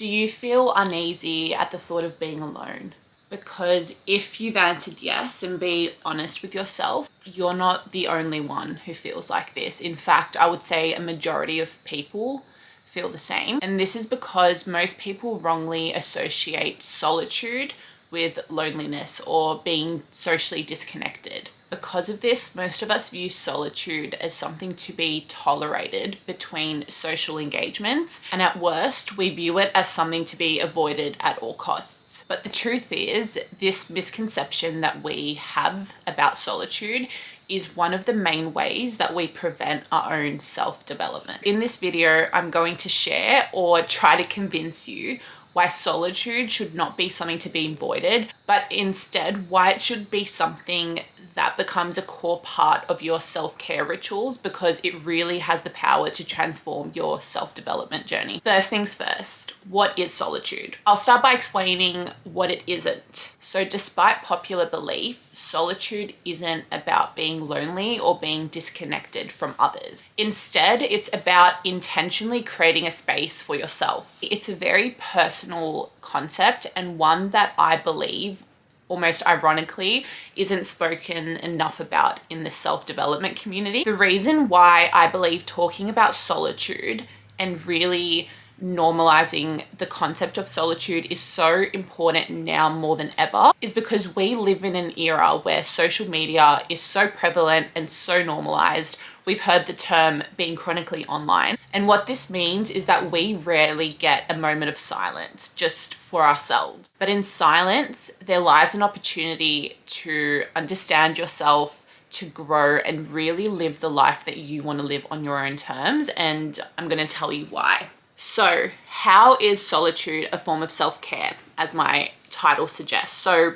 Do you feel uneasy at the thought of being alone? Because if you've answered yes, and be honest with yourself, you're not the only one who feels like this. In fact, I would say a majority of people feel the same. And this is because most people wrongly associate solitude with loneliness or being socially disconnected. Because of this, most of us view solitude as something to be tolerated between social engagements, and at worst, we view it as something to be avoided at all costs. But the truth is, this misconception that we have about solitude is one of the main ways that we prevent our own self-development. In this video, I'm going to share or try to convince you why solitude should not be something to be avoided, but instead why it should be something that becomes a core part of your self-care rituals, because it really has the power to transform your self-development journey. First things first, what is solitude? I'll start by explaining what it isn't. So despite popular belief, solitude isn't about being lonely or being disconnected from others. Instead, it's about intentionally creating a space for yourself. It's a very personal concept, and one that I believe, almost ironically, isn't spoken enough about in the self-development community. The reason why I believe talking about solitude and really normalizing the concept of solitude is so important now more than ever is because we live in an era where social media is so prevalent and so normalized. We've heard the term being chronically online. And what this means is that we rarely get a moment of silence just for ourselves. But in silence, there lies an opportunity to understand yourself, to grow, and really live the life that you want to live on your own terms. And I'm going to tell you why. So, how is solitude a form of self-care, as my title suggests? So,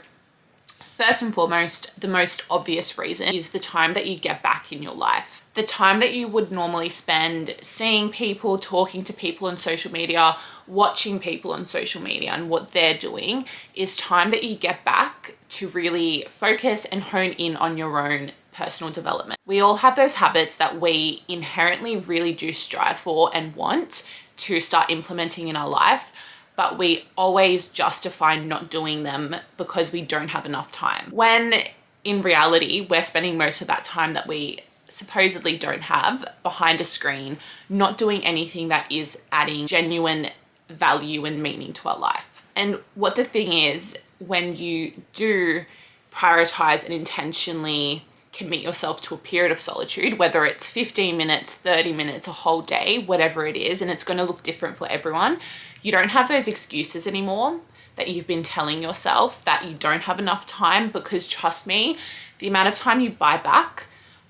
first and foremost, the most obvious reason is the time that you get back in your life. The time that you would normally spend seeing people, talking to people on social media, watching people on social media and what they're doing, is time that you get back to really focus and hone in on your own personal development. We all have those habits that we inherently really do strive for and want to start implementing in our life, but we always justify not doing them because we don't have enough time. When in reality, we're spending most of that time that we supposedly don't have behind a screen, not doing anything that is adding genuine value and meaning to our life. And what the thing is, when you do prioritize and intentionally commit yourself to a period of solitude, whether it's 15 minutes, 30 minutes, a whole day, whatever it is, and it's going to look different for everyone, you don't have those excuses anymore that you've been telling yourself that you don't have enough time, because trust me, the amount of time you buy back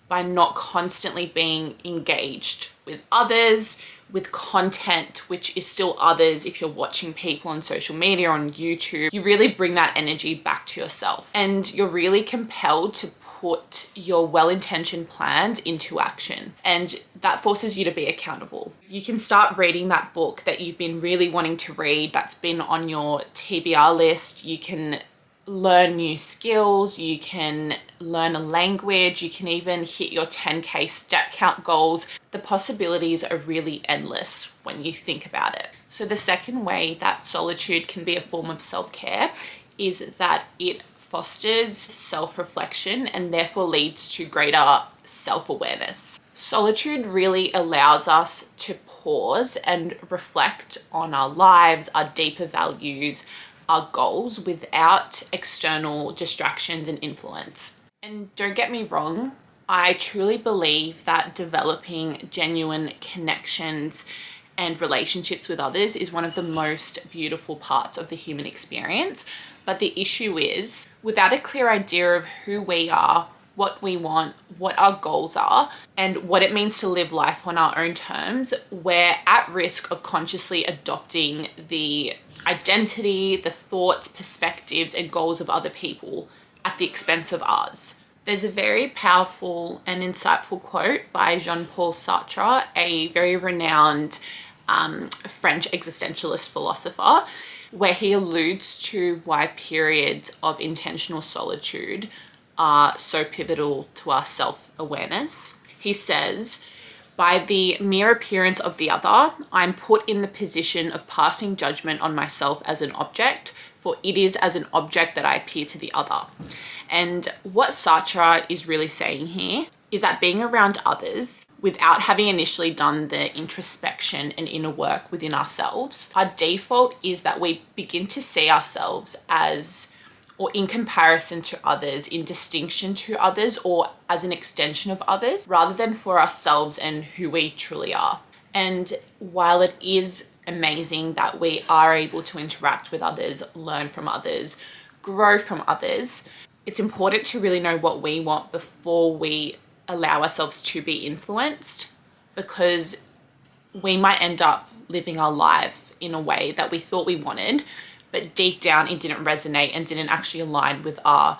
by not constantly being engaged with others, with content, which is still others if you're watching people on social media, on YouTube, you really bring that energy back to yourself, and you're really compelled to put your well-intentioned plans into action, and that forces you to be accountable. You can start reading that book that you've been really wanting to read, that's been on your TBR list. You can learn new skills, you can learn a language, you can even hit your 10K step count goals. The possibilities are really endless when you think about it. So the second way that solitude can be a form of self-care is that it fosters self-reflection and therefore leads to greater self-awareness. Solitude really allows us to pause and reflect on our lives, our deeper values, our goals without external distractions and influence. And don't get me wrong, I truly believe that developing genuine connections and relationships with others is one of the most beautiful parts of the human experience. But the issue is, without a clear idea of who we are, what we want, what our goals are, and what it means to live life on our own terms, we're at risk of consciously adopting the identity, the thoughts, perspectives, and goals of other people at the expense of ours. There's a very powerful and insightful quote by Jean-Paul Sartre, a very renowned French existentialist philosopher, where he alludes to why periods of intentional solitude are so pivotal to our self-awareness. He says, By the mere appearance of the other, I'm put in the position of passing judgment on myself as an object, for it is as an object that I appear to the other. And what Sartre is really saying here is that being around others without having initially done the introspection and inner work within ourselves, our default is that we begin to see ourselves as, or in comparison to others, in distinction to others, or as an extension of others, rather than for ourselves and who we truly are. And while it is amazing that we are able to interact with others, learn from others, grow from others, it's important to really know what we want before we allow ourselves to be influenced, because we might end up living our life in a way that we thought we wanted, but deep down it didn't resonate and didn't actually align with our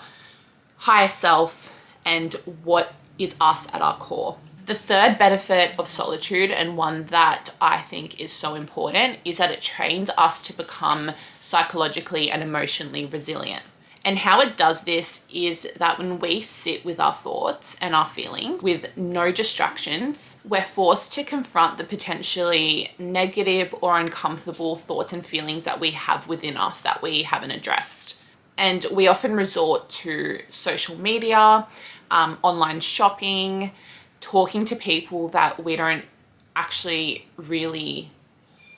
higher self and what is us at our core. The third benefit of solitude, and one that I think is so important, is that it trains us to become psychologically and emotionally resilient. And how it does this is that when we sit with our thoughts and our feelings with no distractions, we're forced to confront the potentially negative or uncomfortable thoughts and feelings that we have within us that we haven't addressed. And we often resort to social media, online shopping, talking to people that we don't actually really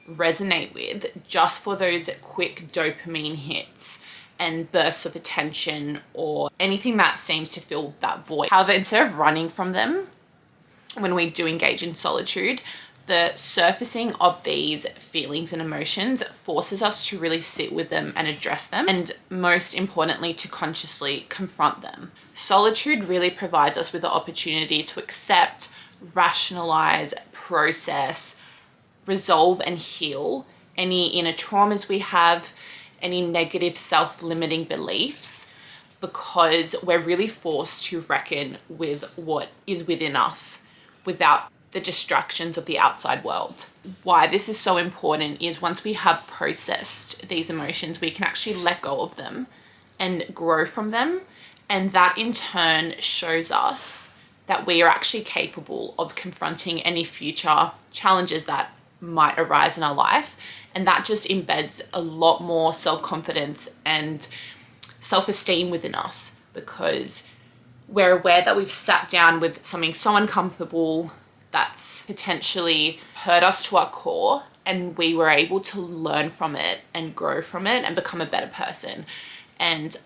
resonate with, just for those quick dopamine hits and bursts of attention, or anything that seems to fill that void. However, instead of running from them, when we do engage in solitude, the surfacing of these feelings and emotions forces us to really sit with them and address them, and most importantly, to consciously confront them. Solitude really provides us with the opportunity to accept, rationalize, process, resolve, and heal any inner traumas we have, any negative self-limiting beliefs, because we're really forced to reckon with what is within us without the distractions of the outside world. Why this is so important is once we have processed these emotions, we can actually let go of them and grow from them. And that in turn shows us that we are actually capable of confronting any future challenges that might arise in our life. And that just embeds a lot more self-confidence and self-esteem within us, because we're aware that we've sat down with something so uncomfortable that's potentially hurt us to our core, and we were able to learn from it and grow from it and become a better person. And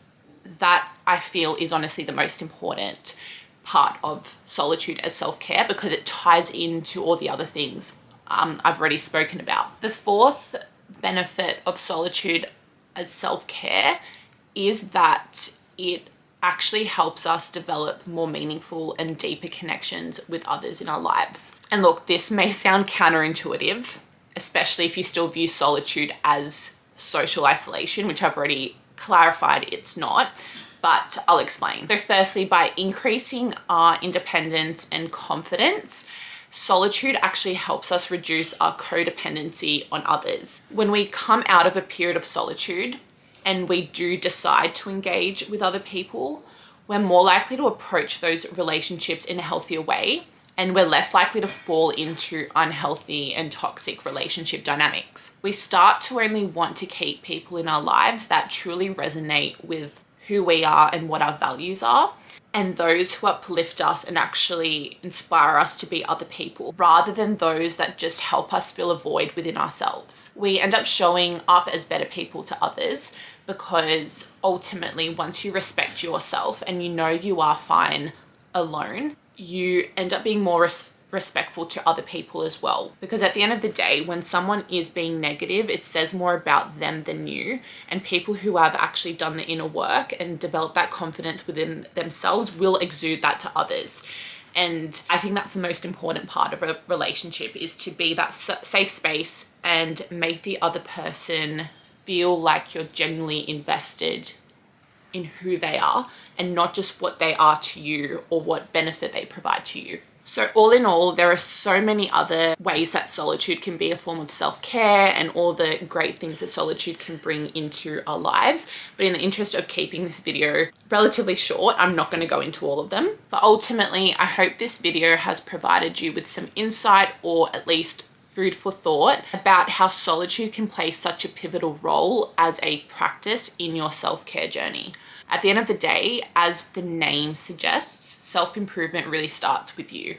that, I feel, is honestly the most important part of solitude as self-care, because it ties into all the other things I've already spoken about. The fourth benefit of solitude as self-care is that it actually helps us develop more meaningful and deeper connections with others in our lives. And look, this may sound counterintuitive, especially if you still view solitude as social isolation, which I've already clarified it's not, but I'll explain. So firstly, by increasing our independence and confidence, solitude actually helps us reduce our codependency on others. When we come out of a period of solitude and we do decide to engage with other people, we're more likely to approach those relationships in a healthier way, and we're less likely to fall into unhealthy and toxic relationship dynamics. We start to only want to keep people in our lives that truly resonate with who we are and what our values are, and those who uplift us and actually inspire us to be other people, rather than those that just help us fill a void within ourselves. We end up showing up as better people to others, because ultimately, once you respect yourself and you know you are fine alone, you end up being more respectful to other people as well. Because at the end of the day, when someone is being negative, it says more about them than you. And people who have actually done the inner work and developed that confidence within themselves will exude that to others. And I think that's the most important part of a relationship, is to be that safe space and make the other person feel like you're genuinely invested in who they are, and not just what they are to you or what benefit they provide to you. So all in all, there are so many other ways that solitude can be a form of self-care and all the great things that solitude can bring into our lives. But in the interest of keeping this video relatively short, I'm not going to go into all of them. But ultimately, I hope this video has provided you with some insight, or at least food for thought, about how solitude can play such a pivotal role as a practice in your self-care journey. At the end of the day, as the name suggests, self-improvement really starts with you.